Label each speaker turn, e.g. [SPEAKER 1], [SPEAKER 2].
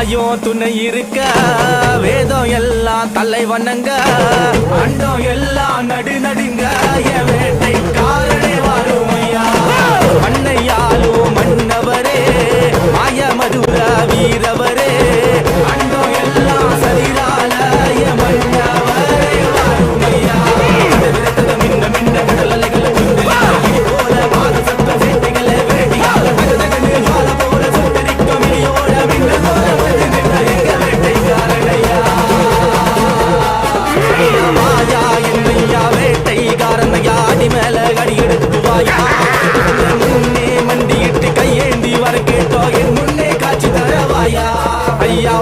[SPEAKER 1] தாயும் துணை இருக்க வேதம் எல்லாம் தலை வண்ணங்க அண்டம் எல்லாம் நடு நடுங்க என் வேட்டை காரணே வாழும் ஐயா மண்ணையாலும் மன்னவரே மாய மதுர வீரவரே அண்டம் எல்லாம் சரிதால என் மன்னவரே வாழும் ஐயா மின்ன மின்ன கடல் அலைகளை போல பாத சத்தம் வேட்டைகளை வேட்டியால தகதகன்னு ஜுவால போல சுட்டரிக்கும் இனியோட மின்னலோட வந்து நின்ற எங்க வேட்டைக்காரனையா மாயா என்னையா வேட்டைக்காரனையா அடி மேல அடி எடுத்து வாயா முன்னே மண்டியிட்டு கையேந்தி வர கேட்டோ என் முன்னே காட்சி தரவாயா ஐயா